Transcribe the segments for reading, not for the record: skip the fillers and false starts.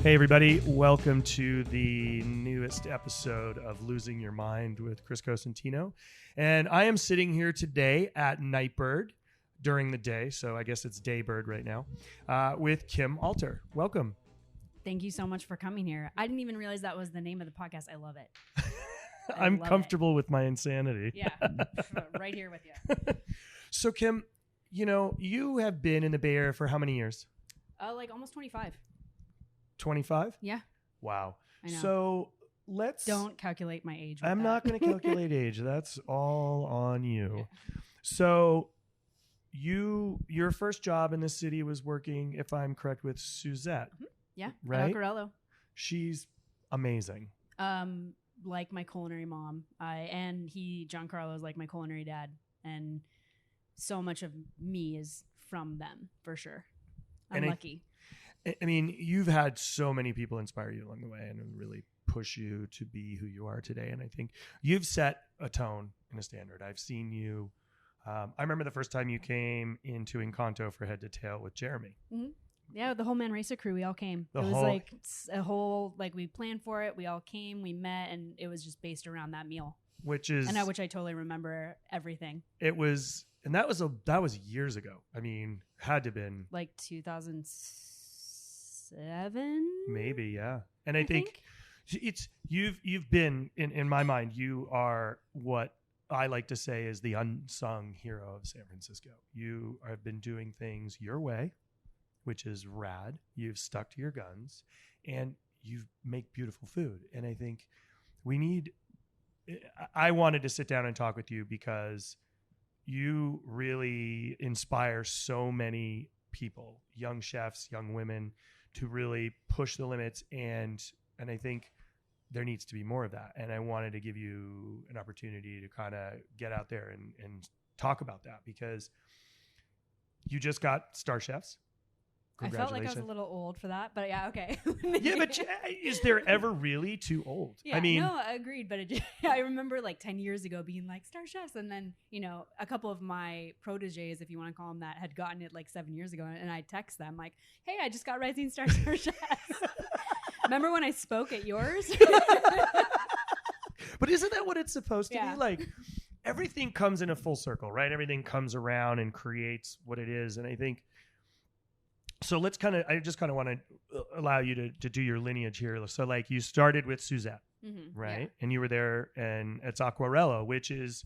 Hey everybody, welcome to the newest episode of Losing Your Mind with Chris Cosentino. And I am sitting here today at Nightbird during the day, so I guess it's Daybird right now, with Kim Alter. Welcome. Thank you so much for coming here. I didn't even realize that was the name of the podcast. I love it. I'm comfortable with my insanity. Yeah, right here with you. So Kim, you have been in the Bay Area for how many years? Like almost 25. 25? Yeah. Wow. I know. So don't calculate my age. I'm not going to calculate age. That's all on you. Yeah. So your first job in the city was working, if I'm correct, with Suzette. Mm-hmm. Yeah. Right. Vaccarello. She's amazing. Like my culinary mom. Giancarlo is like my culinary dad. And so much of me is from them for sure. I'm lucky. I mean, you've had so many people inspire you along the way and really push you to be who you are today. And I think you've set a tone and a standard. I've seen you. I remember the first time you came into Encanto for Head to Tail with Jeremy. Mm-hmm. Yeah, the whole Manresa crew, we all came. It was we planned for it. We all came, we met, and it was just based around that meal. Which I totally remember everything. It was, and that was years ago. I mean, had to have been like 2007. Maybe, yeah. And I think it's you've been in my mind, you are what I like to say is the unsung hero of San Francisco. You have been doing things your way, which is rad. You've stuck to your guns and you make beautiful food. And I think I wanted to sit down and talk with you because you really inspire so many people, young chefs, young women, to really push the limits. And I think there needs to be more of that. And I wanted to give you an opportunity to kind of get out there and talk about that because you just got Star Chefs. I felt like I was a little old for that, but yeah, okay. Yeah, but is there ever really too old? Yeah, no, I agreed. But I remember like 10 years ago being like Star Chefs. And then, a couple of my proteges, if you want to call them that, had gotten it like 7 years ago. And I text them like, hey, I just got Rising Star Chefs. Remember when I spoke at yours? But isn't that what it's supposed to be? Like everything comes in a full circle, right? Everything comes around and creates what it is. And I think, so I just kind of want to allow you to do your lineage here. So like you started with Suzette, right? Yeah. And you were there and it's Acquarello, which is,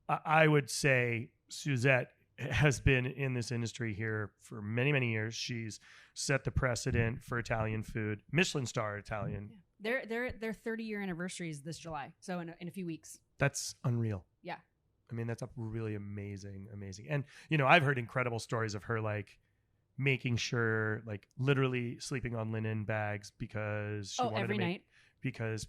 I would say Suzette has been in this industry here for many, many years. She's set the precedent for Italian food, Michelin star Italian. Yeah. Their 30-year anniversary is this July. So in a few weeks. That's unreal. Yeah. I mean, that's a really amazing. And, I've heard incredible stories of her, like, making sure, like literally sleeping on linen bags because she wanted every night because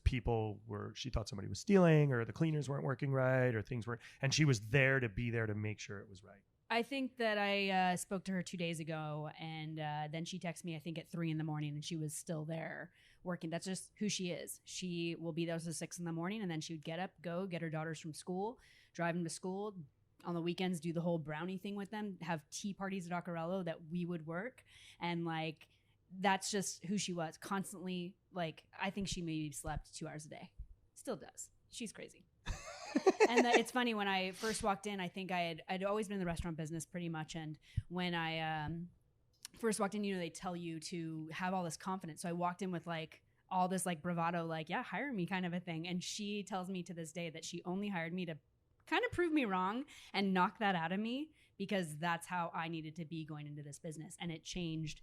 she thought somebody was stealing or the cleaners weren't working right or things weren't, and she was there to be there to make sure it was right. I think that I spoke to her 2 days ago and then she texted me, I think at 3 a.m, and she was still there working. That's just who she is. She will be there till 6 a.m, and then she would get up, go get her daughters from school, drive them to school, on the weekends do the whole brownie thing with them, have tea parties at Acquarello that we would work. And like, that's just who she was constantly. Like, I think she maybe slept 2 hours a day. Still does. She's crazy. And it's funny, when I first walked in, I think I'd always been in the restaurant business pretty much. And when I first walked in, they tell you to have all this confidence. So I walked in with like all this like bravado, like, yeah, hire me kind of a thing. And she tells me to this day that she only hired me to kind of prove me wrong and knock that out of me because that's how I needed to be going into this business. And it changed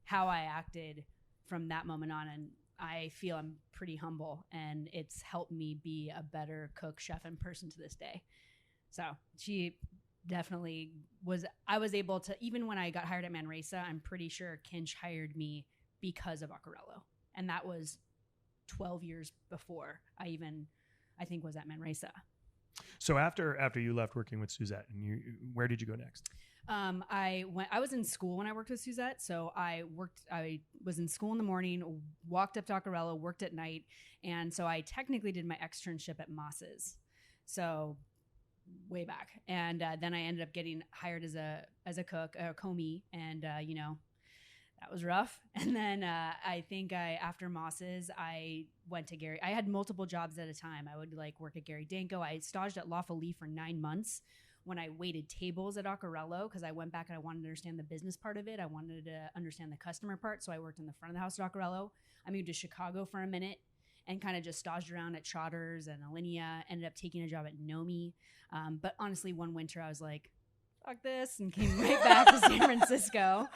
how I acted from that moment on. And I feel I'm pretty humble and it's helped me be a better cook, chef, and person to this day. So she definitely I was able to, even when I got hired at Manresa, I'm pretty sure Kinch hired me because of Acquarello. And that was 12 years before I think was at Manresa. So after you left working with Suzette, and where did you go next? I was in school when I worked with Suzette. So I was in school in the morning, walked up to Acquarello, worked at night. And so I technically did my externship at Moss's. So way back. And then I ended up getting hired as a cook, a commis. And, That was rough. And then I think after Moss's, I went to Gary. I had multiple jobs at a time. I would like work at Gary Danko. I staged at La Folie for 9 months when I waited tables at Accarello because I went back and I wanted to understand the business part of it. I wanted to understand the customer part. So I worked in the front of the house at Accarello. I moved to Chicago for a minute and kind of just staged around at Trotters and Alinea. Ended up taking a job at Nomi. But honestly, one winter I was like, fuck this, and came right back to San Francisco.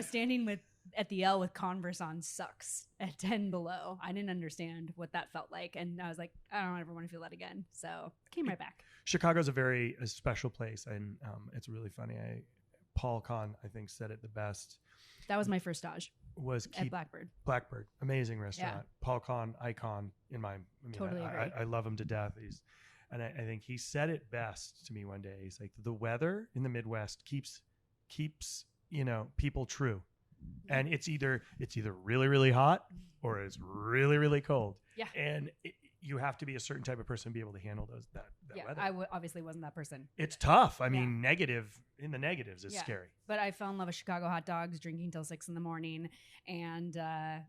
Standing at the L with Converse on sucks at 10 below. I didn't understand what that felt like. And I was like, I don't ever want to feel that again. So came right back. Chicago's a special place. And it's really funny. Paul Kahn, I think, said it the best. That was my first stage. At Blackbird. Amazing restaurant. Yeah. Paul Kahn, icon in my, totally agree. I love him to death. I think he said it best to me one day. He's like, the weather in the Midwest keeps people true. And it's either really, really hot or it's really, really cold. Yeah. And you have to be a certain type of person to be able to handle that weather. I obviously wasn't that person. It's tough. I mean, in the negatives is scary. But I fell in love with Chicago hot dogs, drinking till 6 a.m. And did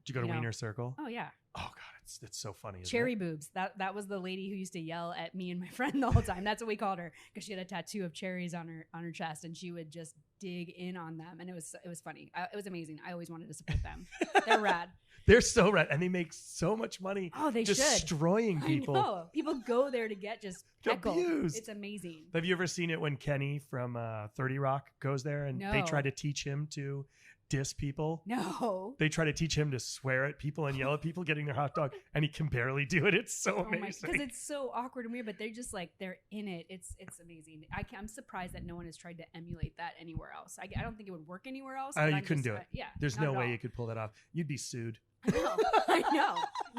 you go to Wiener Circle? Oh yeah. Oh God, it's so funny. Cherry boobs. That was the lady who used to yell at me and my friend the whole time. That's what we called her because she had a tattoo of cherries on her chest, and she would just dig in on them, and it was funny. It was amazing. I always wanted to support them. They're rad. They're so rad, and they make so much money. Oh, they destroying people. I know. People go there to get just heckled. Abused. It's amazing. Have you ever seen it when Kenny from 30 Rock goes there and they try to teach him to diss people? No. They try to teach him to swear at people and yell at people getting their hot dog, and he can barely do it. It's so amazing. Because it's so awkward and weird, but they're just like, they're in it. It's amazing. I'm surprised that no one has tried to emulate that anywhere else. I don't think it would work anywhere else. You couldn't do it. Yeah. There's no way you could pull that off. You'd be sued. I know.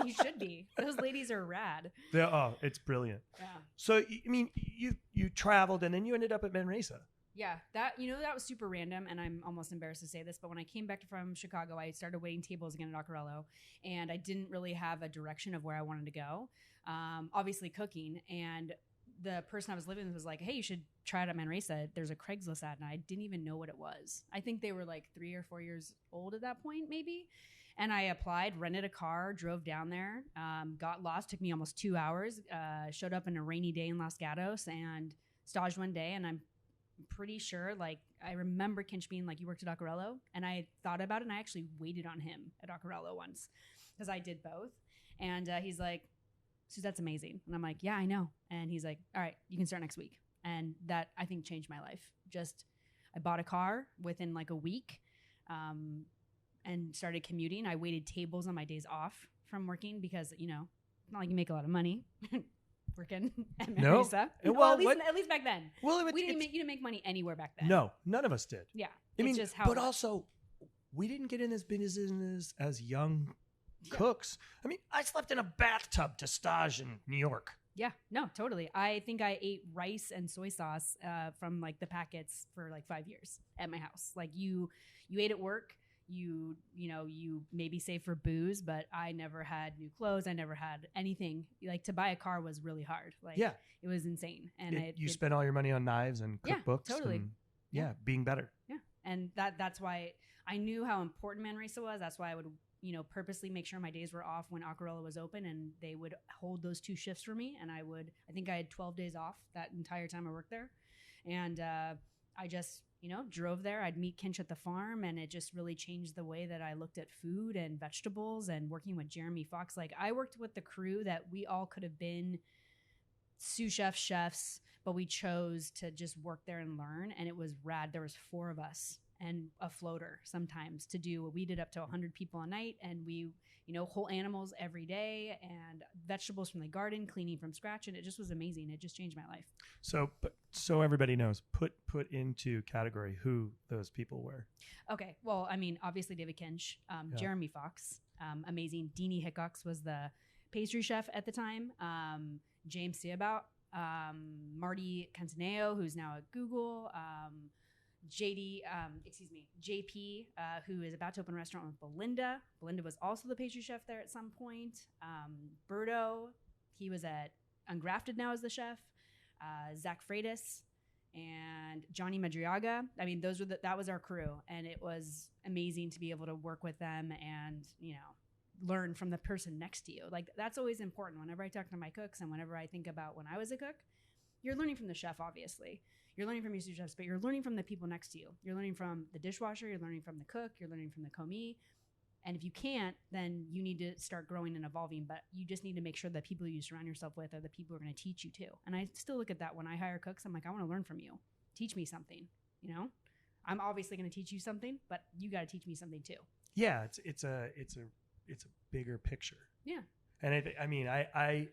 You should be. Those ladies are rad. It's brilliant. Yeah. So, I mean, you traveled and then you ended up at Manresa. Yeah, that was super random, and I'm almost embarrassed to say this, but when I came back from Chicago, I started waiting tables again at Accarello, and I didn't really have a direction of where I wanted to go. Obviously cooking, and the person I was living with was like, hey, you should try it at Manresa. There's a Craigslist ad, and I didn't even know what it was. I think they were like 3 or 4 years old at that point, maybe. And I applied, rented a car, drove down there, got lost, took me almost 2 hours, showed up on a rainy day in Los Gatos, and staged one day, and I'm pretty sure, like, I remember Kinch being like, you worked at Accarello? And I thought about it, and I actually waited on him at Accarello once because I did both. And he's like, Suzette's amazing. And I'm like, yeah, I know. And he's like, all right, you can start next week. And that, I think, changed my life. I bought a car within like a week and started commuting. I waited tables on my days off from working because, it's not like you make a lot of money. Working at Manresa. No. Well, at least back then. Well, you didn't make money anywhere back then. No, none of us did. Yeah. But also, we didn't get in this business as young cooks. I mean, I slept in a bathtub to stage in New York. Yeah, no, totally. I think I ate rice and soy sauce from like the packets for like 5 years at my house. Like you ate at work. You maybe save for booze, but I never had new clothes. I never had anything. Like, to buy a car was really hard. Like, it was insane. And you spent all your money on knives and cookbooks. Yeah, totally. And, being better. Yeah. And that's why I knew how important Manresa was. That's why I would, purposely make sure my days were off when Accarello was open, and they would hold those 2 shifts for me. And I think I had 12 days off that entire time I worked there. And I just, drove there. I'd meet Kinch at the farm, and it just really changed the way that I looked at food and vegetables, and working with Jeremy Fox. Like, I worked with the crew that we all could have been sous chefs, but we chose to just work there and learn. And it was rad. There was 4 of us and a floater sometimes to do. We did up to 100 people a night, and we, whole animals every day, and vegetables from the garden, cleaning from scratch. And it just was amazing. It just changed my life. So everybody knows, put into category who those people were. Okay. Well, I mean, obviously David Kinch, Jeremy Fox, amazing. Deanie Hickox was the pastry chef at the time. James Seabout, Marty Cantaneo, who's now at Google, JP, who is about to open a restaurant with Belinda. Belinda was also the pastry chef there at some point. Berto, he was at Ungrafted now as the chef. Zach Freitas, and Johnny Madriaga. I mean, that was our crew, and it was amazing to be able to work with them and, learn from the person next to you. Like, that's always important. Whenever I talk to my cooks and whenever I think about when I was a cook, you're learning from the chef, obviously. You're learning from your sous chefs, but you're learning from the people next to you. You're learning from the dishwasher. You're learning from the cook. You're learning from the commis. And if you can't, then you need to start growing and evolving. But you just need to make sure that people you surround yourself with are the people who are going to teach you too. And I still look at that when I hire cooks. I'm like, I want to learn from you. Teach me something. I'm obviously going to teach you something, but you got to teach me something too. Yeah, it's a bigger picture. Yeah. And I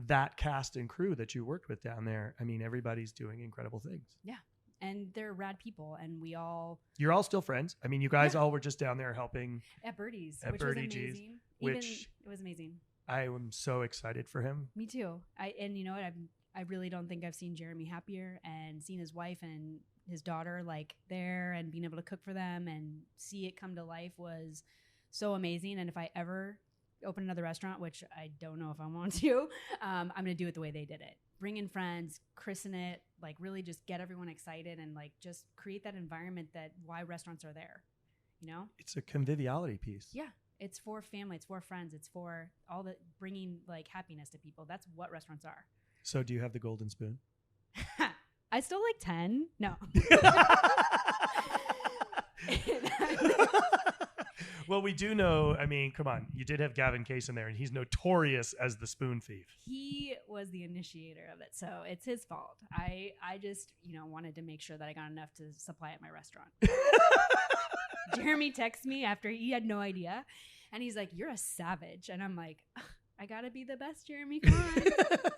that cast and crew that you worked with down there, I mean, everybody's doing incredible things. Yeah. And they're rad people, and you're all still friends. I mean, you guys all were just down there helping at Birdie's, which was Birdie amazing. G's, It was amazing. I am so excited for him. Me too. And you know what? I really don't think I've seen Jeremy happier, and seen his wife and his daughter like there, and being able to cook for them and see it come to life was so amazing. And if I ever open another restaurant, which I don't know if I want to, I'm going to do it the way they did it. Bring in friends, christen it, like really just get everyone excited and like just create that environment that why restaurants are there, It's a conviviality piece. Yeah. It's for family. It's for friends. It's for all the bringing like happiness to people. That's what restaurants are. So do you have the golden spoon? I still like 10. No. Well, we do know, I mean, come on, you did have Gavin Case in there, and he's notorious as the spoon thief. He was the initiator of it, so it's his fault. I just, wanted to make sure that I got enough to supply at my restaurant. Jeremy texts me after he had no idea, and he's like, "You're a savage," and I'm like, "I gotta be the best, Jeremy. Come on,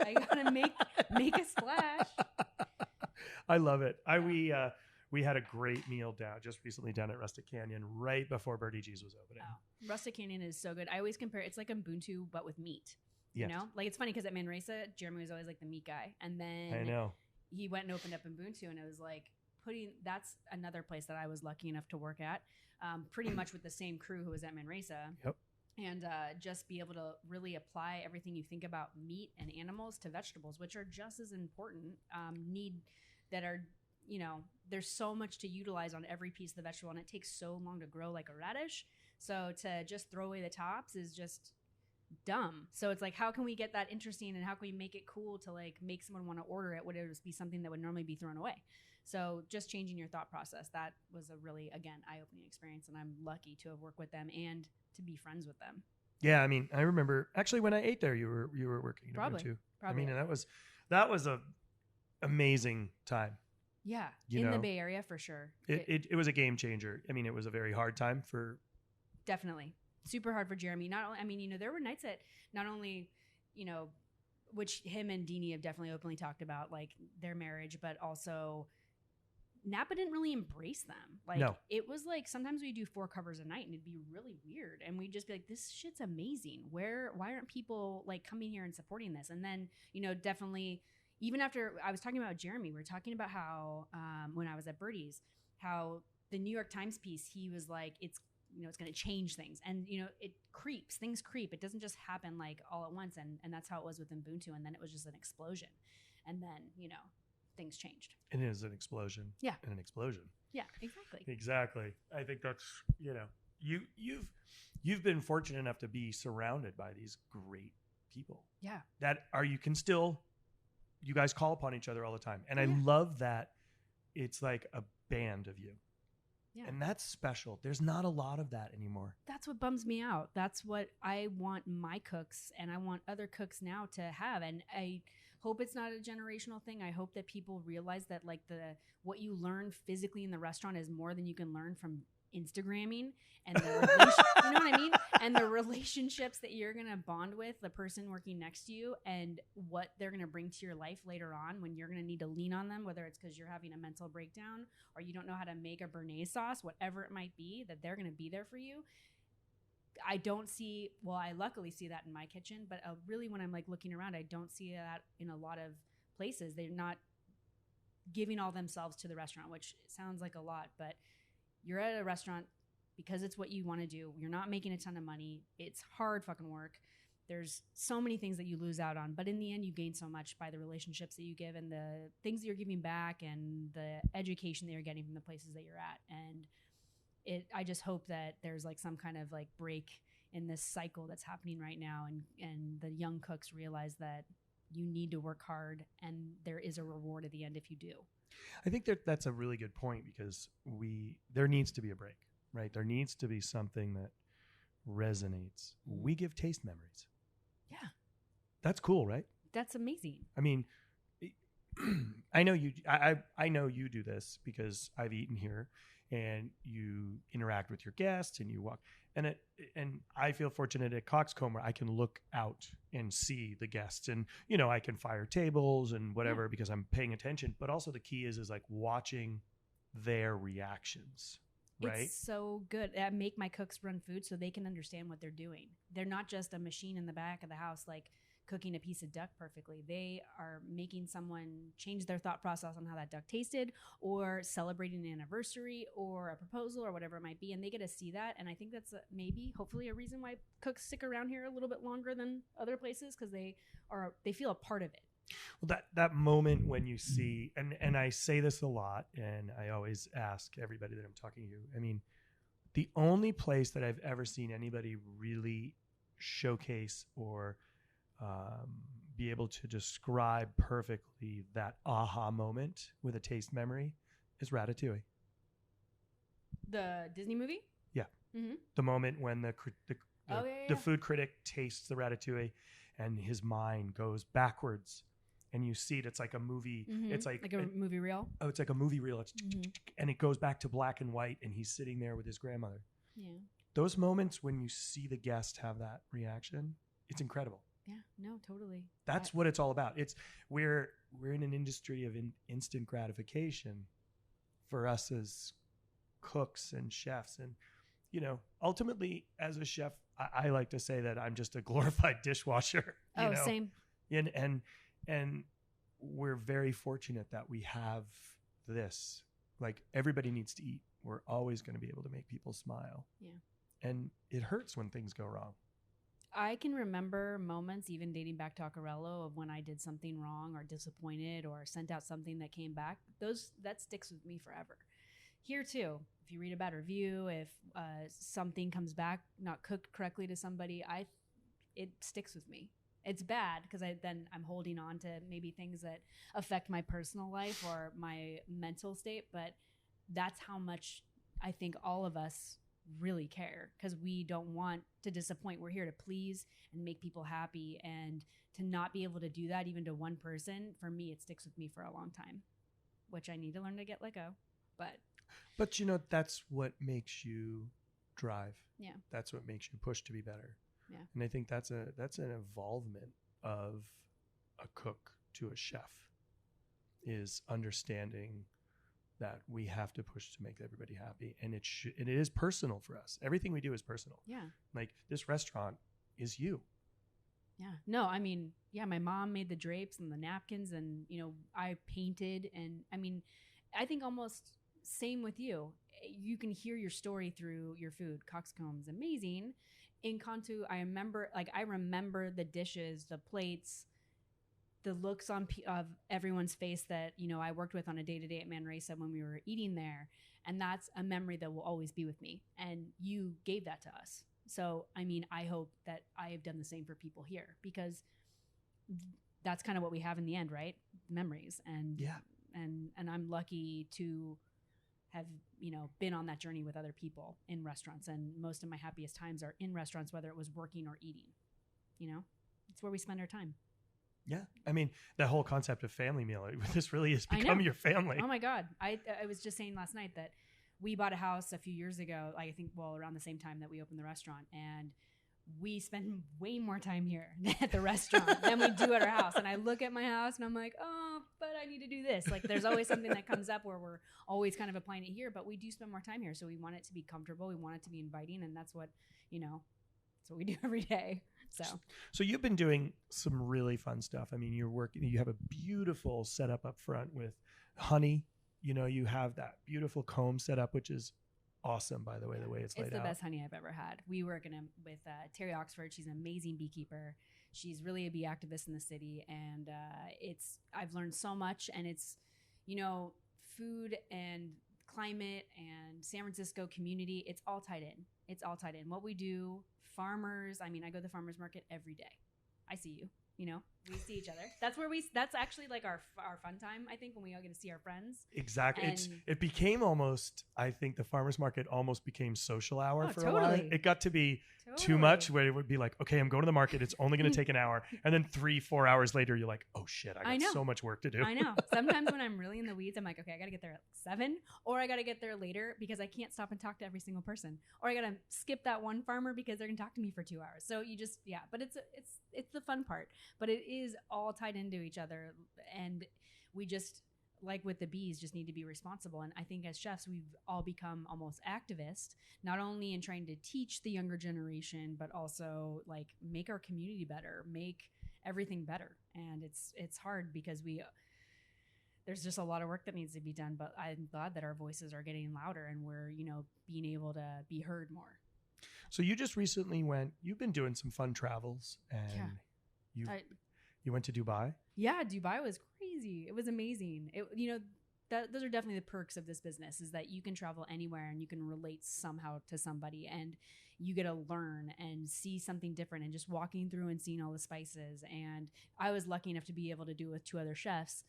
I gotta make a splash." I love it. We had a great meal just recently down at Rustic Canyon right before Birdie G's was opening. Oh, Rustic Canyon is so good. I always compare it's like Ubuntu but with meat. Yes. Like it's funny because at Manresa, Jeremy was always like the meat guy, and then I know he went and opened up Ubuntu, and it was like that's another place that I was lucky enough to work at, pretty much with the same crew who was at Manresa. Yep. And just be able to really apply everything you think about meat and animals to vegetables, which are just as important. There's so much to utilize on every piece of the vegetable, and it takes so long to grow like a radish. So to just throw away the tops is just dumb. So it's like, how can we get that interesting, and how can we make it cool to like make someone want to order it? Would it just be something that would normally be thrown away? So just changing your thought process, that was a really, again, eye-opening experience, and I'm lucky to have worked with them and to be friends with them. Yeah, I mean, I remember actually when I ate there, you were working probably. I mean, and that was a amazing time. Yeah, the Bay Area for sure. It was a game changer. I mean, it was a very hard time for. Definitely super hard for Jeremy. Not only, I mean, there were nights that not only, which him and Deanie have definitely openly talked about, like their marriage, but also Napa didn't really embrace them. Like no. It was like sometimes we do 4 covers a night, and it'd be really weird, and we'd just be like, "This shit's amazing. Why aren't people like coming here and supporting this?" And then definitely. Even after I was talking about Jeremy, we were talking about how when I was at Birdie's, how the New York Times piece, he was like, it's going to change things, and things creep. It doesn't just happen like all at once, and that's how it was with Ubuntu, and then it was just an explosion, and then things changed. And it is an explosion. Yeah, and an explosion. Yeah, exactly. Exactly. I think that's you've been fortunate enough to be surrounded by these great people. Yeah, you guys call upon each other all the time. And I love that it's like a band of you. Yeah. And that's special. There's not a lot of that anymore. That's what bums me out. That's what I want my cooks, and I want other cooks now to have. And I hope it's not a generational thing. I hope that people realize that like what you learn physically in the restaurant is more than you can learn from Instagramming, and you know what I mean? And the relationships that you're going to bond with the person working next to you, and what they're going to bring to your life later on when you're going to need to lean on them, whether it's because you're having a mental breakdown or you don't know how to make a béarnaise sauce, whatever it might be, that they're going to be there for you. I luckily see that in my kitchen, but really when I'm like looking around, I don't see that in a lot of places. They're not giving all themselves to the restaurant, which sounds like a lot, but you're at a restaurant because it's what you want to do. You're not making a ton of money. It's hard fucking work. there's so many things that you lose out on, but in the end you gain so much by the relationships that you give and the things that you're giving back and the education that you're getting from the places that you're at. And I just hope that there's like some kind of like break in this cycle that's happening right now, and the young cooks realize that you need to work hard and there is a reward at the end if you do. I think that's a really good point, because there needs to be a break, right? There needs to be something that resonates. We give taste memories. Yeah. That's cool, right? That's amazing. I mean, I know you do this because I've eaten here, and you interact with your guests and you walk, and I feel fortunate at Coxcomb where I can look out and see the guests, and I can fire tables and whatever because I'm paying attention. But also the key is like watching their reactions. Right? It's so good. I make my cooks run food so they can understand what they're doing. They're not just a machine in the back of the house like cooking a piece of duck perfectly. They are making someone change their thought process on how that duck tasted, or celebrating an anniversary or a proposal or whatever it might be, and they get to see that. And I think that's hopefully a reason why cooks stick around here a little bit longer than other places, because they feel a part of it. Well, that moment when you see, and I say this a lot, and I always ask everybody that I'm talking to, I mean, the only place that I've ever seen anybody really showcase or be able to describe perfectly that aha moment with a taste memory is Ratatouille. The Disney movie? Yeah. Mm-hmm. The moment when the food critic tastes the Ratatouille and his mind goes backwards. And you see it. It's like a movie. Mm-hmm. It's like a movie reel. Oh, it's like a movie reel. It's and it goes back to black and white, and he's sitting there with his grandmother. Yeah. Those moments when you see the guest have that reaction, it's incredible. Yeah. No, totally. That's what it's all about. We're in an industry of instant gratification for us as cooks and chefs, and ultimately as a chef, I like to say that I'm just a glorified dishwasher. Same. And we're very fortunate that we have this. Like, everybody needs to eat. We're always going to be able to make people smile. Yeah. And it hurts when things go wrong. I can remember moments, even dating back to Accarello, of when I did something wrong or disappointed or sent out something that came back. That sticks with me forever. Here too, if you read a bad review, if something comes back not cooked correctly to somebody, it sticks with me. It's bad because I'm holding on to maybe things that affect my personal life or my mental state, but that's how much I think all of us really care, because we don't want to disappoint. We're here to please and make people happy, and to not be able to do that even to one person, for me, it sticks with me for a long time, which I need to learn to let go. But that's what makes you drive. Yeah. That's what makes you push to be better. Yeah. And I think that's an involvement of a cook to a chef, is understanding that we have to push to make everybody happy. And it is personal for us. Everything we do is personal. Yeah. Like, this restaurant is you. Yeah. No, I mean, yeah, my mom made the drapes and the napkins, and, I painted. And I mean, I think almost same with you. You can hear your story through your food. Coxcomb's amazing. In Cantu, I remember the dishes, the plates, the looks of everyone's face that, I worked with on a day-to-day at Manresa when we were eating there. And that's a memory that will always be with me. And you gave that to us. So, I mean, I hope that I have done the same for people here, because that's kind of what we have in the end, right? Memories. And yeah. And I'm lucky to have, been on that journey with other people in restaurants. And most of my happiest times are in restaurants, whether it was working or eating. It's where we spend our time. Yeah. I mean, the whole concept of family meal, this really has become your family. Oh my God. I was just saying last night that we bought a house a few years ago, I think, around the same time that we opened the restaurant. And we spend way more time here at the restaurant than we do at our house. And I look at my house and I'm like, oh, but I need to do this. Like, there's always something that comes up where we're always kind of applying it here, but we do spend more time here. So we want it to be comfortable. We want it to be inviting. And that's what, that's what we do every day. So you've been doing some really fun stuff. I mean, you have a beautiful setup up front with honey. You have that beautiful comb set up, which is awesome, by the way, the way it's laid out. It's the best honey I've ever had. We work with Terry Oxford. She's an amazing beekeeper. She's really a bee activist in the city, and I've learned so much. And it's, food and climate and San Francisco community. It's all tied in. It's all tied in. What we do, farmers. I mean, I go to the farmers market every day. I see you. We see each other. That's actually like our fun time, I think, when we all get to see our friends. Exactly. It became almost, I think the farmer's market almost became social hour for a while. It got to be too much, where it would be like, okay, I'm going to the market. It's only going to take an hour. And then 3-4 hours later, you're like, oh shit, I got so much work to do. I know. Sometimes when I'm really in the weeds, I'm like, okay, I got to get there at 7, or I got to get there later because I can't stop and talk to every single person, or I got to skip that one farmer because they're going to talk to me for 2 hours. So you just, but it's the fun part, but it is all tied into each other. And we just, like with the bees, just need to be responsible. And I think as chefs, we've all become almost activists, not only in trying to teach the younger generation, but also like make our community better, make everything better. And it's hard because there's just a lot of work that needs to be done, but I'm glad that our voices are getting louder and we're, being able to be heard more. So you just recently you've been doing some fun travels, and you went to Dubai? Yeah, Dubai was crazy. It was amazing. Those are definitely the perks of this business, is that you can travel anywhere and you can relate somehow to somebody, and you get to learn and see something different, and just walking through and seeing all the spices. And I was lucky enough to be able to do it with 2 other chefs,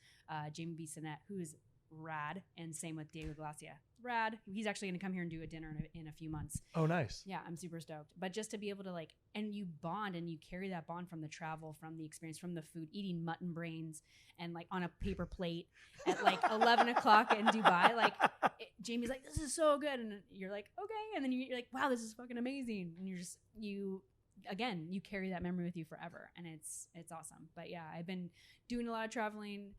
Jamie Bissonnette, who is rad, and same with David Glacia. Rad. He's actually going to come here and do a dinner in a few months. Oh, nice. Yeah, I'm super stoked. But just to be able to and you bond, and you carry that bond from the travel, from the experience, from the food, eating mutton brains and on a paper plate at 11 o'clock in Dubai. Jamie's like, this is so good. And you're like, okay. And then you're like, wow, this is fucking amazing. And you carry that memory with you forever. And it's awesome. But yeah, I've been doing a lot of traveling,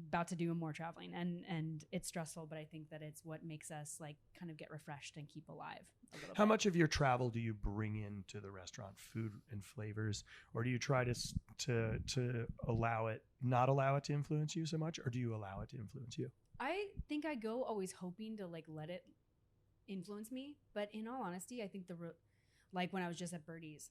about to do more traveling, and it's stressful, but I think that it's what makes us kind of get refreshed and keep alive a little bit. How much of your travel do you bring into the restaurant, food and flavors, or do you try to not allow it to influence you so much, or do you allow it to influence you? I think I go always hoping to let it influence me, but in all honesty, I think when I was just at Birdie's,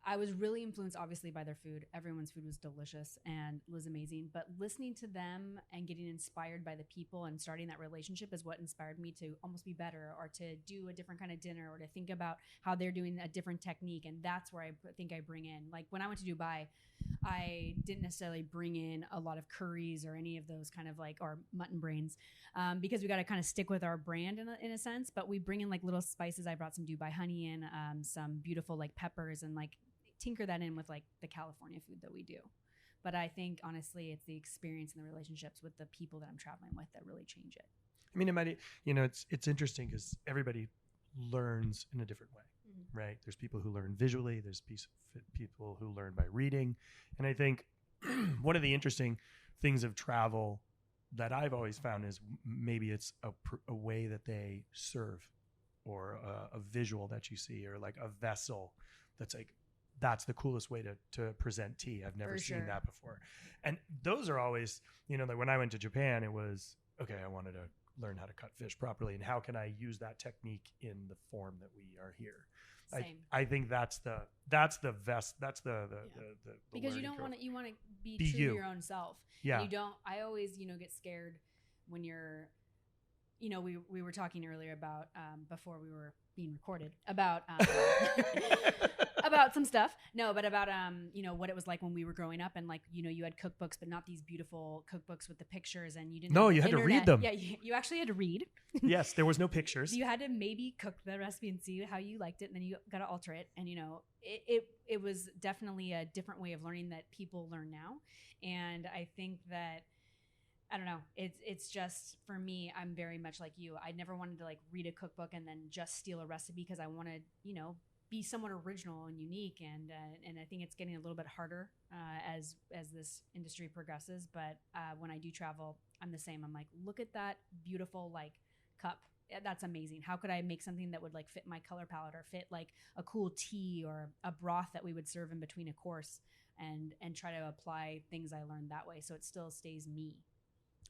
I was really influenced, obviously, by their food. Everyone's food was delicious and was amazing. But listening to them and getting inspired by the people and starting that relationship is what inspired me to almost be better, or to do a different kind of dinner, or to think about how they're doing a different technique. And that's where I think I bring in. When I went to Dubai, I didn't necessarily bring in a lot of curries or any of those kind of or mutton brains, because we got to kind of stick with our brand in a sense. But we bring in little spices. I brought some Dubai honey in, some beautiful peppers, and tinker that in with the California food that we do. But I think honestly, it's the experience and the relationships with the people that I'm traveling with that really change it. I mean, it might, it's interesting because everybody learns in a different way, right? There's people who learn visually. There's people who learn by reading. And I think one of the interesting things of travel that I've always found is maybe it's a way that they serve, or a visual that you see, or a vessel that's the coolest way to present tea. I've never seen that before. And those are always, when I went to Japan, it was, okay, I wanted to learn how to cut fish properly, and how can I use that technique in the form that we are here. Same. I think that's the because you don't want to, you want to be true to your own self. Yeah. And I always, get scared when you're, we were talking earlier about, before we were being recorded, about, about some stuff. No, but about, what it was like when we were growing up, and you had cookbooks, but not these beautiful cookbooks with the pictures, and you didn't. No, you had to read them. Yeah, you actually had to read. Yes, there was no pictures. You had to maybe cook the recipe and see how you liked it, and then you got to alter it. And it was definitely a different way of learning that people learn now. And I think that, I don't know, it's just, for me, I'm very much like you. I never wanted to read a cookbook and then just steal a recipe, because I wanted, be somewhat original and unique. And I think it's getting a little bit harder as this industry progresses. But when I do travel, I'm the same. I'm like, look at that beautiful cup. That's amazing. How could I make something that would fit my color palette, or fit a cool tea or a broth that we would serve in between a course, and try to apply things I learned that way, so it still stays me.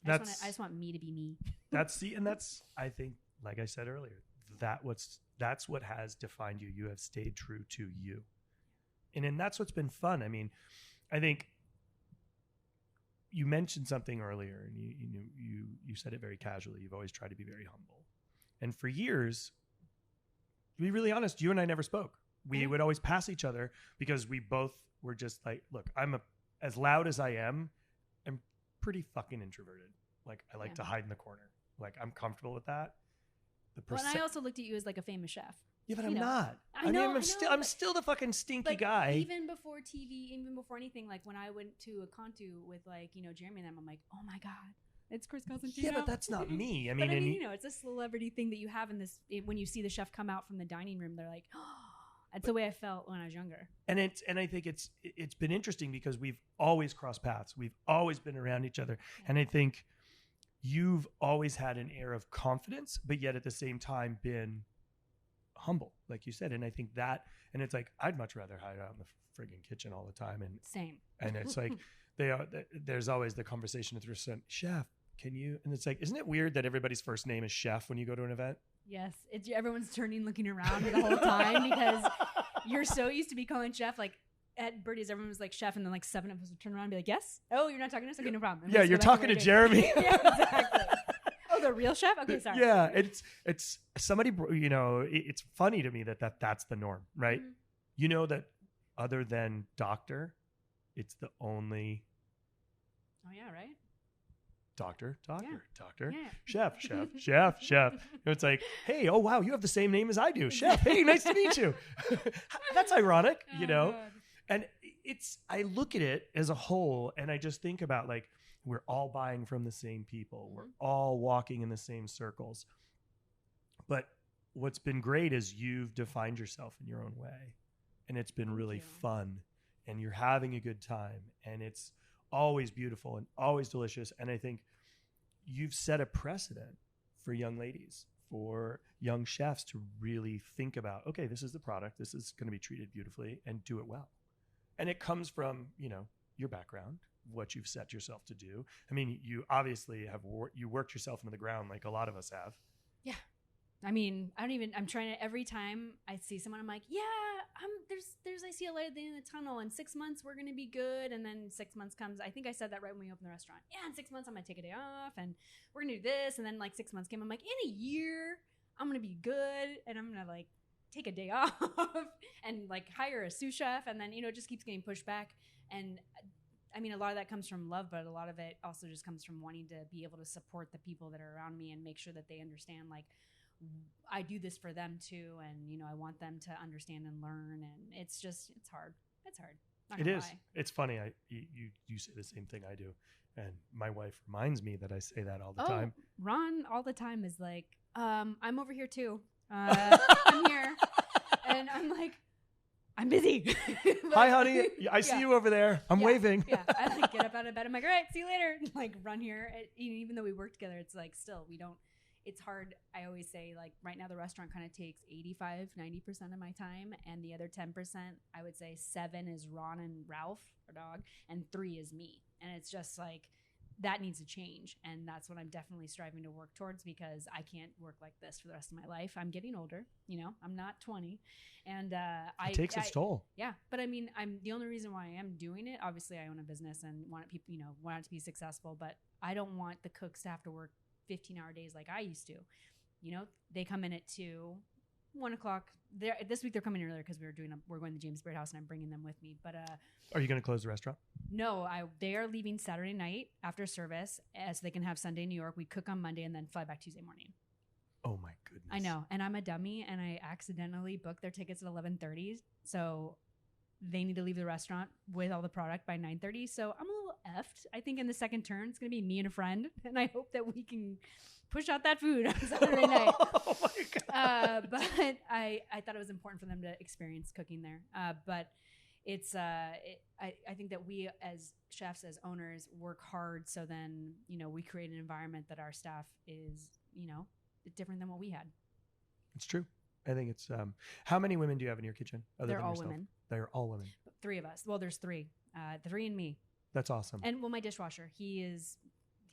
I just want me to be me. And that's, I think, like I said earlier, that's what has defined you. You have stayed true to you. And that's what's been fun. I mean, I think you mentioned something earlier, and you said it very casually. You've always tried to be very humble. And for years, to be really honest, you and I never spoke. We would always pass each other because we both were just like, look, as loud as I am, I'm pretty fucking introverted. Like, I like to hide in the corner. Like, I'm comfortable with that. Well, and I also looked at you as like a famous chef. Yeah, but I'm not. I'm still the fucking stinky guy. Even before TV, even before anything, like when I went to a Cantu with like, Jeremy and them, I'm like, oh my God, it's Chris Cosentino. Yeah, but that's not me. It's a celebrity thing that you have in this. When you see the chef come out from the dining room, they're like, oh, that's the way I felt when I was younger. And I think it's been interesting because we've always crossed paths. We've always been around each other. Yeah. And I think you've always had an air of confidence, but yet at the same time been humble, like you said. And I think that, and it's like, I'd much rather hide out in the friggin' kitchen all the time. And same. And it's like, there's always the conversation with your son, chef, can you? And it's like, isn't it weird that everybody's first name is chef when you go to an event? Yes. Everyone's turning, looking around the whole time because you're so used to be calling chef. Like at Birdie's, everyone was like chef, and then like 7 of us would turn around and be like, yes? Oh, you're not talking to us? Okay, no problem. Yeah, you're talking to Jeremy. Yeah, exactly. Oh, the real chef? Okay, sorry. Yeah, it's somebody, it's funny to me that's the norm, right? Mm-hmm. You know that other than doctor, it's the only... Oh, yeah, right? Doctor, yeah. chef. It's like, hey, oh, wow, you have the same name as I do. Chef, hey, nice to meet you. That's ironic, God. And I look at it as a whole, and I just think about, like, we're all buying from the same people. We're all walking in the same circles. But what's been great is you've defined yourself in your own way. And it's been really fun. And you're having a good time. And it's always beautiful and always delicious. And I think you've set a precedent for young ladies, for young chefs to really think about, okay, this is the product. This is going to be treated beautifully, and do it well. And it comes from, your background, what you've set yourself to do. I mean, you obviously have you worked yourself into the ground like a lot of us have. Yeah. I mean, I'm trying to, every time I see someone, I'm like, yeah, I see a light at the end of the tunnel. In 6 months, we're going to be good. And then 6 months comes. I think I said that right when we opened the restaurant. Yeah, in 6 months, I'm going to take a day off and we're going to do this. And then like 6 months came. I'm like, in a year, I'm going to be good. And I'm going to like take a day off and like hire a sous chef. And then, it just keeps getting pushed back. And I mean, a lot of that comes from love, but a lot of it also just comes from wanting to be able to support the people that are around me and make sure that they understand, like, I do this for them too. And, I want them to understand and learn. And it's hard. It's hard. It is. Lie. It's funny. You say the same thing I do. And my wife reminds me that I say that all the time. Ron all the time is like, I'm over here too. I'm here. And I'm like, I'm busy. Hi, honey. I see you over there. I'm waving. Yeah. I like get up out of bed. I'm like, all right, see you later. Like run here. Even though we work together, it's like still, it's hard. I always say, like, right now the restaurant kind of takes 85-90% of my time, and the other 10%, I would say 7 is Ron and Ralph, our dog, and 3 is me. And it's just like, that needs to change. And that's what I'm definitely striving to work towards, because I can't work like this for the rest of my life. I'm getting older, I'm not 20. And it takes its toll. Yeah. But I mean, I'm the only reason why I am doing it. Obviously I own a business and want it to be successful, but I don't want the cooks to have to work 15-hour days like I used to. They come in at 2, 1 o'clock. This week they're coming earlier because we're going to James Beard House and I'm bringing them with me. But are you going to close the restaurant? No, they are leaving Saturday night after service, so they can have Sunday in New York. We cook on Monday and then fly back Tuesday morning. Oh my goodness! I know, and I'm a dummy, and I accidentally booked their tickets at 11:30, so they need to leave the restaurant with all the product by 9:30. So I'm a little effed. I think in the second turn it's going to be me and a friend, and I hope that we can push out that food on Saturday night. Oh my God! But I thought it was important for them to experience cooking there. But it's I think that we as chefs, as owners, work hard, so then we create an environment that our staff is different than what we had. It's true. I think it's how many women do you have in your kitchen? They're all women. They're all women. 3 of us. Well, there's 3. 3 and me. That's awesome. And my dishwasher. He's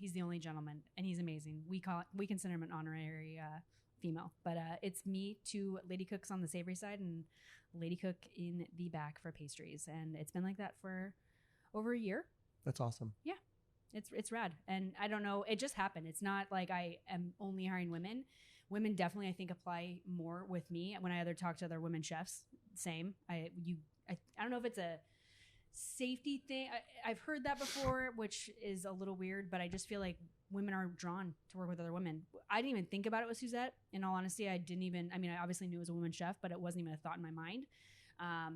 the only gentleman, and he's amazing. We consider him an honorary female, but it's me, 2 lady cooks on the savory side and lady cook in the back for pastries. And it's been like that for over a year. That's awesome. Yeah. It's rad. And I don't know, it just happened. It's not like I am only hiring women. Women definitely, I think, apply more with me. When I talk to other women chefs, same. I don't know if it's a safety thing. I've heard that before, which is a little weird, but I just feel like women are drawn to work with other women. I didn't even think about it with Suzette. In all honesty, I obviously knew it was a woman chef, but it wasn't even a thought in my mind.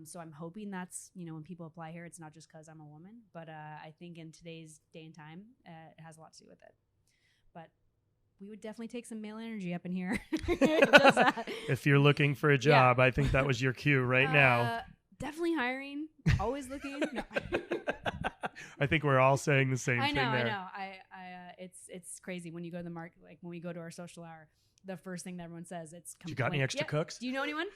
So I'm hoping that's, when people apply here, it's not just because I'm a woman, but I think in today's day and time, it has a lot to do with it. But we would definitely take some male energy up in here. If you're looking for a job, I think that was your cue right now. Definitely hiring, always looking. No. I think we're all saying the same thing there. I know. It's crazy when you go to the market, like when we go to our social hour. The first thing that everyone says, it's complaint. You got any extra cooks? Do you know anyone?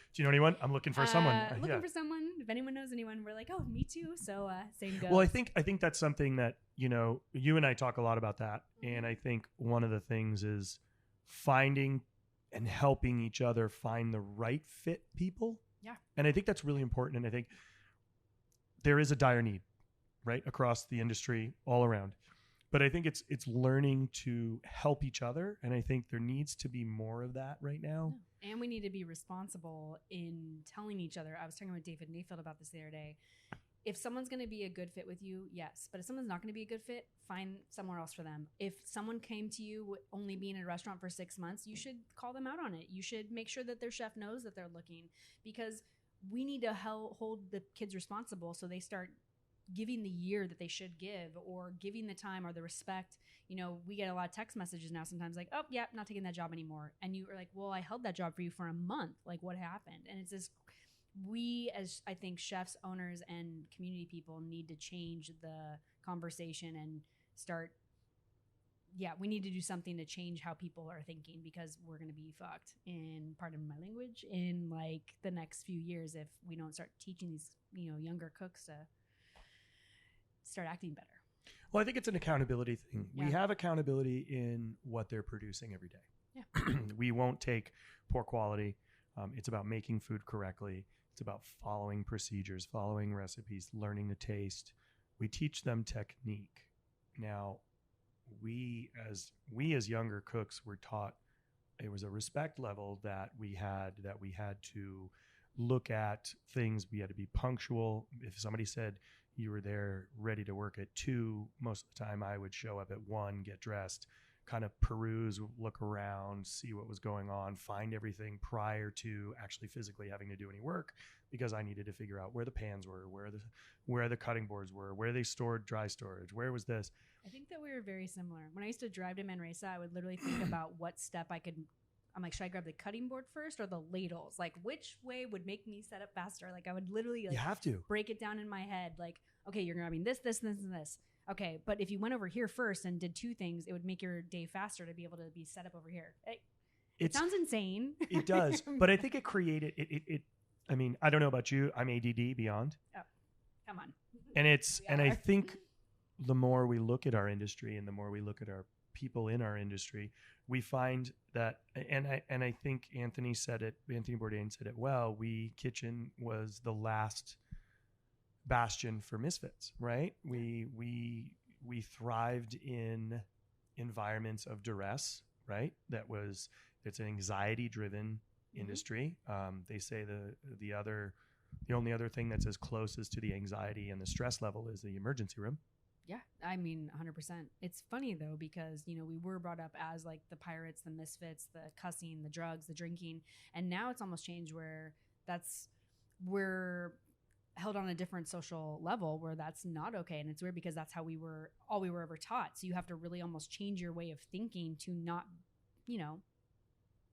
I'm looking for someone. For someone. If anyone knows anyone, we're like, oh, me too. So same goes. Well, I think that's something that, you and I talk a lot about that. And I think one of the things is finding and helping each other find the right fit people. Yeah. And I think that's really important. And I think there is a dire need, right, across the industry all around. But I think it's learning to help each other. And I think there needs to be more of that right now. And we need to be responsible in telling each other. I was talking with David Mayfield about this the other day. If someone's going to be a good fit with you, yes. But if someone's not going to be a good fit, find somewhere else for them. If someone came to you only being in a restaurant for 6 months, you should call them out on it. You should make sure that their chef knows that they're looking, because we need to hold the kids responsible so they start giving the year that they should give, or giving the time or the respect. We get a lot of text messages now sometimes like, oh yeah, not taking that job anymore. And you are like, well, I held that job for you for a month. Like, what happened? And it's this, we as I think chefs, owners, and community people need to change the conversation and start. Yeah, we need to do something to change how people are thinking, because we're going to be fucked, in pardon my language, in like the next few years if we don't start teaching these, younger cooks to start acting better. Well, I think it's an accountability thing. Yeah. We have accountability in what they're producing every day. Yeah. We won't take poor quality. It's about making food correctly. It's about following procedures, following recipes, learning to taste. We teach them technique. Now, we as younger cooks were taught, it was a respect level that we had to look at things. We had to be punctual. If somebody said you were there ready to work at 2, most of the time I would show up at 1, get dressed, kind of peruse, look around, see what was going on, find everything prior to actually physically having to do any work, because I needed to figure out where the pans were, where the cutting boards were, where they stored dry storage, where was this. I think that we were very similar. When I used to drive to Manresa, I would literally think about what step I'm like, should I grab the cutting board first or the ladles? Like, which way would make me set up faster? Like, I would literally you have to break it down in my head. Like, okay, you're grabbing this, this, this, and this. Okay, but if you went over here first and did 2 things, it would make your day faster to be able to be set up over here. It sounds insane. It does, but I think it created it. I mean, I don't know about you. I'm ADD beyond. Oh, come on. And I think the more we look at our industry and the more we look at our people in our industry, we find that, and I think Anthony Bourdain said it well, kitchen was the last bastion for misfits, right? We thrived in environments of duress, right? It's an anxiety driven industry. They say the only other thing that's as close as to the anxiety and the stress level is the emergency room. Yeah, I mean, 100%. It's funny, though, because, we were brought up as, like, the pirates, the misfits, the cussing, the drugs, the drinking. And now it's almost changed where we're held on a different social level where that's not okay. And it's weird because that's how we were ever taught. So you have to really almost change your way of thinking to not,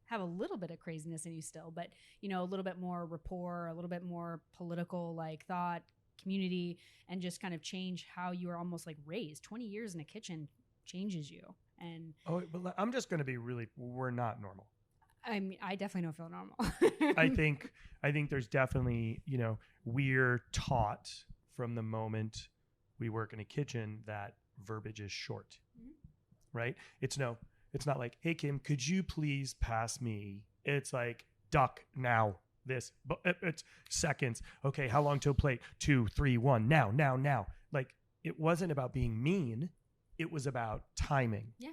have a little bit of craziness in you still, but, a little bit more rapport, a little bit more political, like, thought, community, and just kind of change how you are almost like raised. 20 years in a kitchen changes you. And but I'm just going to be we're not normal. I mean, I definitely don't feel normal. I think there's definitely, we're taught from the moment we work in a kitchen that verbiage is short, right? It's not like, hey, Kim, could you please pass me It's like duck now. This, but it's seconds. Okay, how long till plate? 2, 3, 1. Now. Like it wasn't about being mean. It was about timing. Yeah.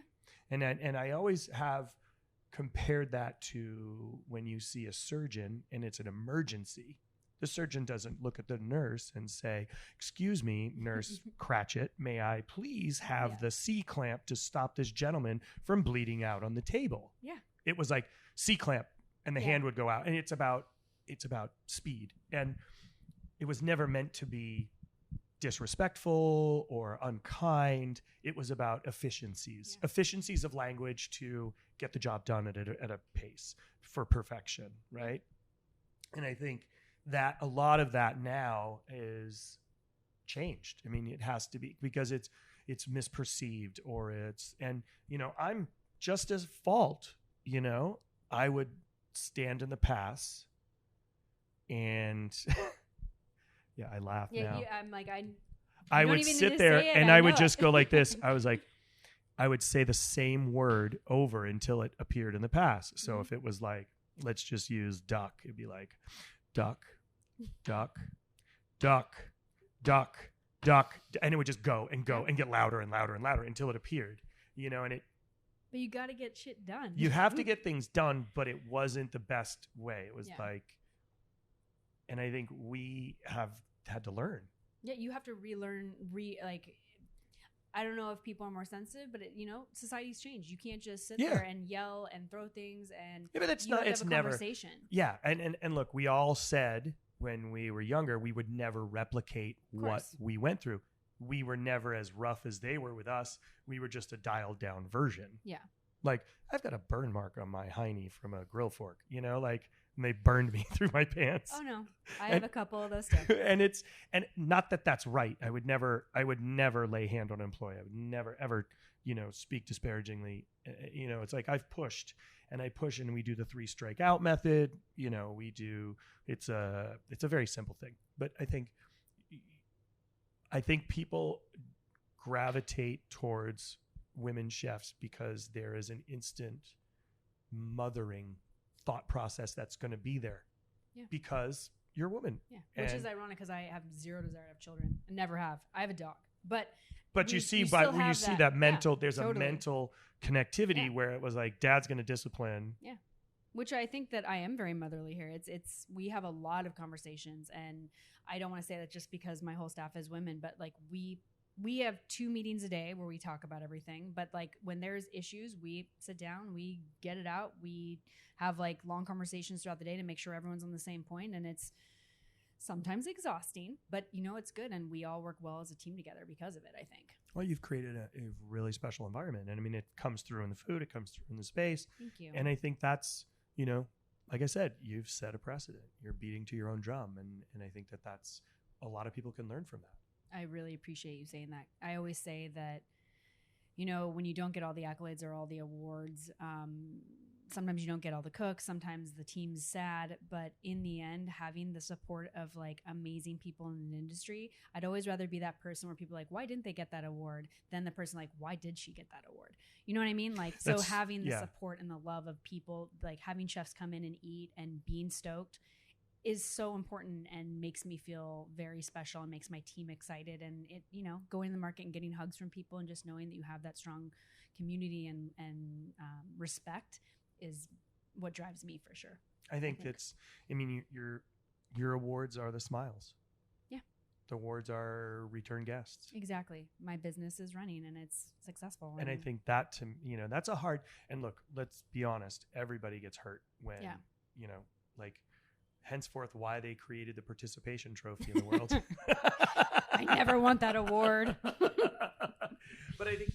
And I always have compared that to when you see a surgeon and it's an emergency. The surgeon doesn't look at the nurse and say, "Excuse me, Nurse Cratchit, may I please have the C-clamp to stop this gentleman from bleeding out on the table?" Yeah. It was like C-clamp and the hand would go out. And it's about speed. And it was never meant to be disrespectful or unkind. It was about efficiencies of language to get the job done at a pace for perfection, right? And I think that a lot of that now is changed. I mean, it has to be, because it's misperceived, or and I'm just as fault. I would stand in the pass and yeah, I laugh now. Yeah, I'm like, I would sit there and I would just go like this. I was like, I would say the same word over until it appeared in the past. So if it was like, let's just use duck, it'd be like duck, duck, duck, duck, duck. And it would just go and get louder and louder and louder until it appeared, and it. But you got to get shit done. You have to get things done, but it wasn't the best way. It was like, and I think we have had to learn. Yeah, you have to relearn, I don't know if people are more sensitive, but society's changed. You can't just sit there and yell and throw things and but it's not. It's never conversation. Yeah, and look, we all said when we were younger we would never replicate what we went through. We were never as rough as they were with us. We were just a dialed down version. Yeah, like I've got a burn mark on my hiney from a grill fork. And they burned me through my pants. Oh no, I have a couple of those too. And not that that's right. I would never lay hand on an employee. I would never ever, speak disparagingly. It's like I've pushed and I push, and we do the 3 strike out method. We do. It's a very simple thing, but I think people gravitate towards women chefs because there is an instant mothering thought process that's going to be there because you're a woman. Yeah, which is ironic because I have zero desire to have children. I never have. I have a dog, but you see that mental, there's a mental connectivity where it was like, Dad's going to discipline. Yeah. Which I think that I am very motherly here. We have a lot of conversations, and I don't want to say that just because my whole staff is women, but like we have 2 meetings a day where we talk about everything. But like when there's issues, we sit down, we get it out. We have like long conversations throughout the day to make sure everyone's on the same point. And it's sometimes exhausting, but it's good. And we all work well as a team together because of it, I think. Well, you've created a really special environment. And I mean, it comes through in the food, it comes through in the space. Thank you. And I think that's, like I said, you've set a precedent. You're beating to your own drum. And I think that's a lot of people can learn from that. I really appreciate you saying that. I always say that, when you don't get all the accolades or all the awards, sometimes you don't get all the cooks. Sometimes the team's sad. But in the end, having the support of like amazing people in the industry, I'd always rather be that person where people are like, why didn't they get that award? Than the person like, why did she get that award? You know what I mean? Like, so having the support and the love of people, like having chefs come in and eat and being stoked is so important and makes me feel very special and makes my team excited. And it, going to the market and getting hugs from people and just knowing that you have that strong community and respect is what drives me for sure. I think your awards are the smiles. Yeah. The awards are return guests. Exactly. My business is running and it's successful. And I think that that's a hard, and look, let's be honest, everybody gets hurt when, like, henceforth why they created the participation trophy in the world. I never want that award. But I think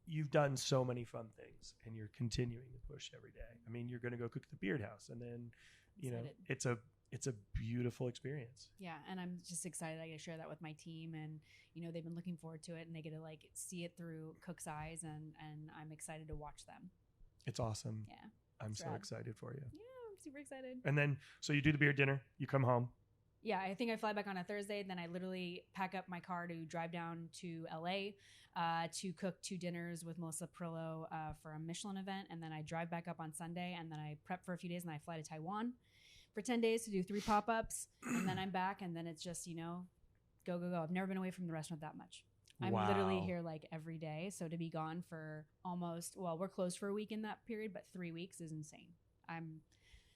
you've done so many fun things and you're continuing to push every day. I mean, you're going to go cook at the Beard House and then, it's a beautiful experience. Yeah. And I'm just excited I get to share that with my team, and, they've been looking forward to it and they get to like see it through cook's eyes, and I'm excited to watch them. It's awesome. Yeah. I'm so excited for you. Yeah. Super excited. And then, so you do the beard dinner, you come home. Yeah, I think I fly back on a Thursday. Then I literally pack up my car to drive down to LA to cook 2 dinners with Melissa Perillo for a Michelin event. And then I drive back up on Sunday, and then I prep for a few days, and I fly to Taiwan for 10 days to do 3 pop-ups. And then I'm back, and then it's just, go, go, go. I've never been away from the restaurant that much. I'm literally here like every day. So to be gone for we're closed for a week in that period, but 3 weeks is insane. I'm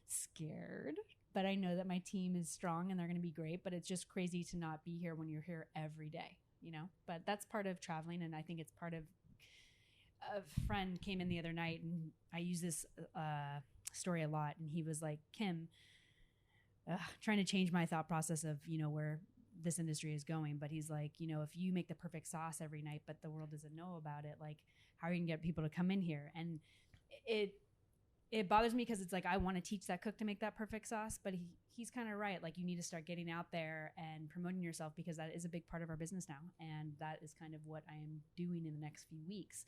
scared, but I know that my team is strong and they're going to be great, but it's just crazy to not be here when you're here every day, but that's part of traveling. And I think it's part of, a friend came in the other night, and I use this story a lot. And he was like, Kim, trying to change my thought process of, where this industry is going. But he's like, if you make the perfect sauce every night, but the world doesn't know about it, like how are you gonna get people to come in here? And it bothers me because it's like, I want to teach that cook to make that perfect sauce, but he's kind of right. Like you need to start getting out there and promoting yourself, because that is a big part of our business now. And that is kind of what I am doing in the next few weeks,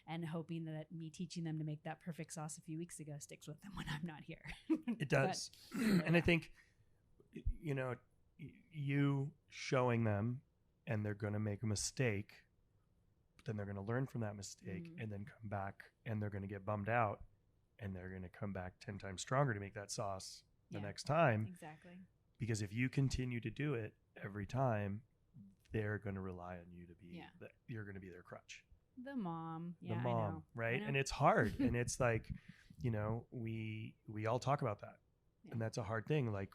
and hoping that me teaching them to make that perfect sauce a few weeks ago sticks with them when I'm not here. It does. And I think, you showing them, and they're going to make a mistake, but then they're going to learn from that mistake and then come back, and they're going to get bummed out, and they're going to come back 10 times stronger to make that sauce the next time. Exactly. Because if you continue to do it every time, they're going to rely on you to be, you're going to be their crutch. The mom. Yeah, the mom, I know. right? And it's hard. And it's like, we all talk about that. Yeah. And that's a hard thing. Like,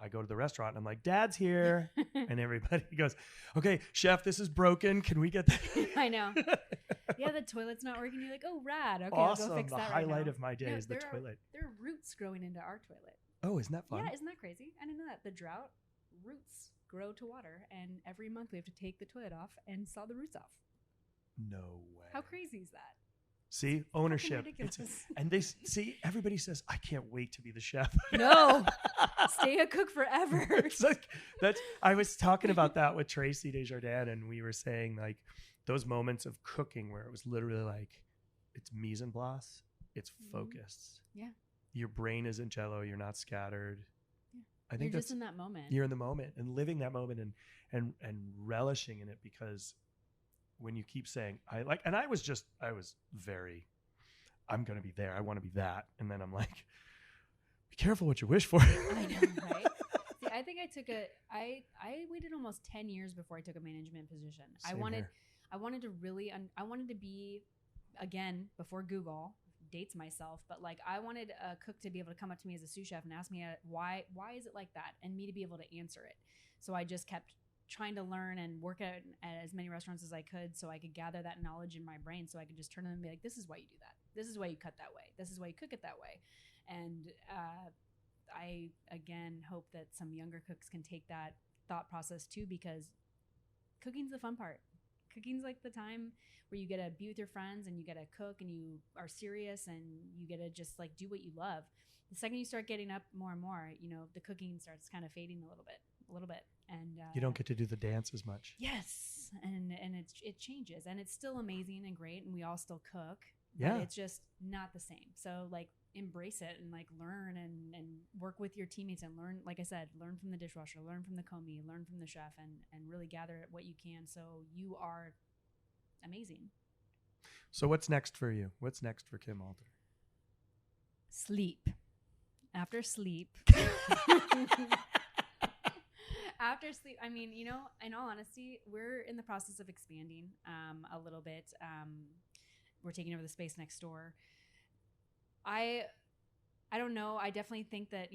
I go to the restaurant and I'm like, Dad's here. And everybody goes, okay, chef, this is broken. Can we get that? I know. Yeah, the toilet's not working. You're like, oh, rad. Okay, awesome. I'll go fix the that highlight right of my day is the toilet. There are roots growing into our toilet. Oh, isn't that fun? Yeah, isn't that crazy? I didn't know that. The drought, roots grow to water. And every month we have to take the toilet off and saw the roots off. No way. How crazy is that? See, ownership. And everybody says, I can't wait to be the chef. No, stay a cook forever. It's like, I was talking about that with Tracy Desjardins, and we were saying like those moments of cooking where it was literally like, it's mise en place, it's focused. Yeah. Your brain isn't jello. You're not scattered. Yeah. I think you're just in that moment. You're in the moment and living that moment and relishing in it, because when you keep saying, I was very, I'm going to be there. I want to be that. And then I'm like, be careful what you wish for. I know, right? See, I think I waited almost 10 years before I took a management position. Same here. I wanted to be, again, before Google dates myself, but like I wanted a cook to be able to come up to me as a sous chef and ask me why is it like that, and me to be able to answer it. So I just kept trying to learn and work at as many restaurants as I could, so I could gather that knowledge in my brain, so I could just turn them and be like, this is why you do that. This is why you cut that way. This is why you cook it that way. And I, again, hope that some younger cooks can take that thought process too, because cooking's the fun part. Cooking's like the time where you get to be with your friends and you get to cook and you are serious and you get to just like do what you love. The second you start getting up more and more, the cooking starts kind of fading a little bit. And you don't get to do the dance as much. Yes. And it changes, and it's still amazing and great, and we all still cook. Yeah. But it's just not the same. So like embrace it and like learn and work with your teammates and learn, like I said, learn from the dishwasher, learn from the commis, learn from the chef, and really gather what you can, so you are amazing. So what's next for you? What's next for Kim Alter? Sleep. After sleep. After sleep, I mean, in all honesty, we're in the process of expanding a little bit. We're taking over the space next door. I don't know. I definitely think that,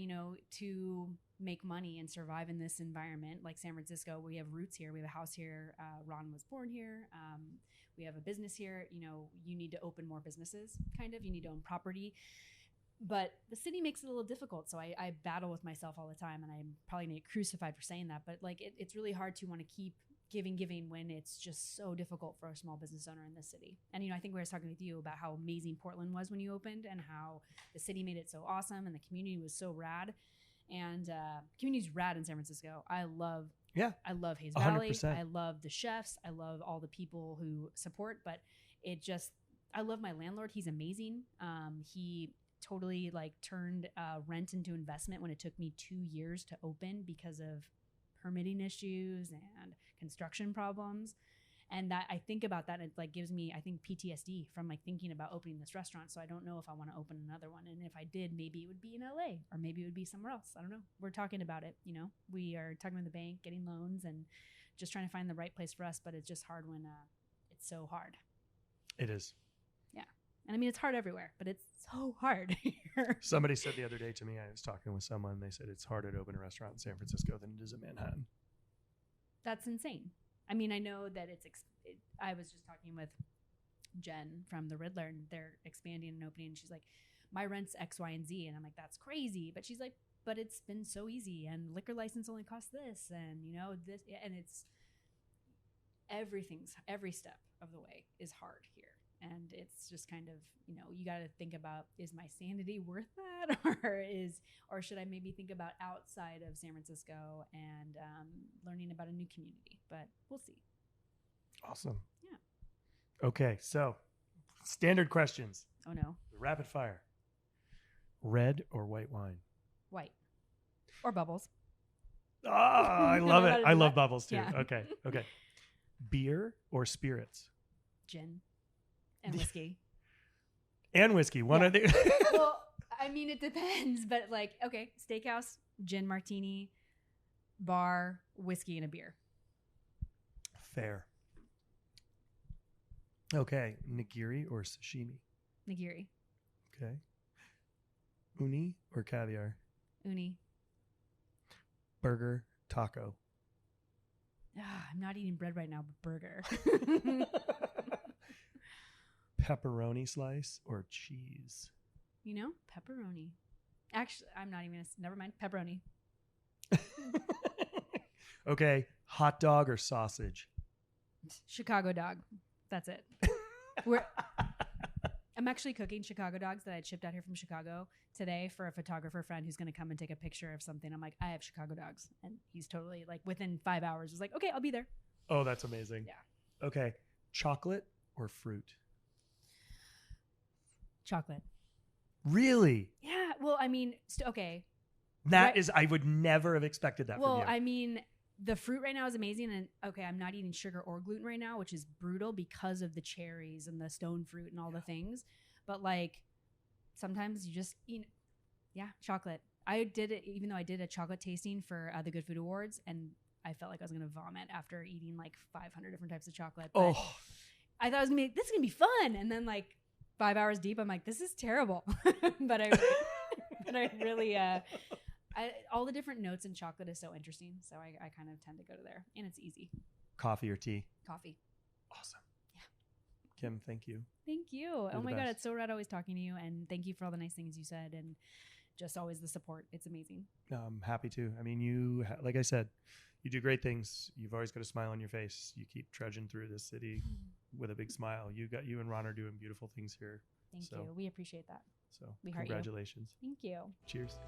to make money and survive in this environment like San Francisco, we have roots here. We have a house here. Ron was born here. We have a business here. You need to open more businesses, kind of. You need to own property. But the city makes it a little difficult. So I battle with myself all the time, and I'm probably going to get crucified for saying that. But like, it's really hard to want to keep giving when it's just so difficult for a small business owner in this city. And, I think we were talking with you about how amazing Portland was when you opened, and how the city made it so awesome and the community was so rad. And community's rad in San Francisco. I love Hayes Valley. 100%. I love the chefs. I love all the people who support, but I love my landlord. He's amazing. He totally like turned rent into investment when it took me 2 years to open because of permitting issues and construction problems. And that I think about that, and it like gives me, I think, PTSD from like thinking about opening this restaurant. So I don't know if I want to open another one. And if I did, maybe it would be in LA or maybe it would be somewhere else. I don't know. We're talking about it. You know, we are talking with the bank, getting loans, and just trying to find the right place for us. But it's just hard when it's so hard. It is. Yeah. And I mean, it's hard everywhere, but it's so hard here. Somebody said the other day to me, I was talking with someone, they said it's harder to open a restaurant in San Francisco than it is in Manhattan. That's insane. I mean, I know that I was just talking with Jen from the Riddler, and they're expanding and opening. And she's like, my rent's X, Y, and Z. And I'm like, that's crazy. But she's like, but it's been so easy. And liquor license only costs this. And, you know, this. And it's every step of the way is hard here. And it's just kind of, you know, you got to think about, is my sanity worth that? Or should I maybe think about outside of San Francisco and learning about a new community? But we'll see. Awesome. Yeah. Okay. So standard questions. Oh, no. Rapid fire. Red or white wine? White. Or bubbles. Oh, I love it. I love bubbles too. Yeah. Okay. Beer or spirits? Gin. And whiskey. And whiskey. One of the. Well, I mean, it depends, but like, okay, steakhouse, gin martini, bar, whiskey, and a beer. Fair. Okay, nigiri or sashimi? Nigiri. Okay. Uni or caviar? Uni. Burger, taco. I'm not eating bread right now, but burger. Pepperoni slice or cheese? You know, pepperoni. Actually, I'm not even never mind. Pepperoni. Okay, hot dog or sausage? Chicago dog. That's it. I'm actually cooking Chicago dogs that I shipped out here from Chicago today for a photographer friend who's going to come and take a picture of something. I'm like, I have Chicago dogs. And he's totally like within 5 hours was like, okay, I'll be there. Oh, that's amazing. Yeah. Okay, chocolate or fruit? Chocolate. Really? Yeah. Well, I mean, okay. That is, I would never have expected that from you. Well, I mean, the fruit right now is amazing. And okay, I'm not eating sugar or gluten right now, which is brutal because of the cherries and the stone fruit and all the things. But like, sometimes you just eat, chocolate. I did it, even though I did a chocolate tasting for the Good Food Awards, and I felt like I was going to vomit after eating like 500 different types of chocolate. But I thought this is going to be fun. And then like 5 hours deep, I'm like, this is terrible. but I really, all the different notes in chocolate is so interesting. So I kind of tend to go to there, and it's easy. Coffee or tea? Coffee. Awesome. Yeah. Kim, thank you. Thank you. Oh my God, it's so rad always talking to you, and thank you for all the nice things you said, and just always the support. It's amazing. I'm happy to. I mean, like I said, you do great things. You've always got a smile on your face. You keep trudging through this city with a big smile. You and Ron are doing beautiful things here. Thank you. We appreciate that. So we heart congratulations. You. Thank you. Cheers.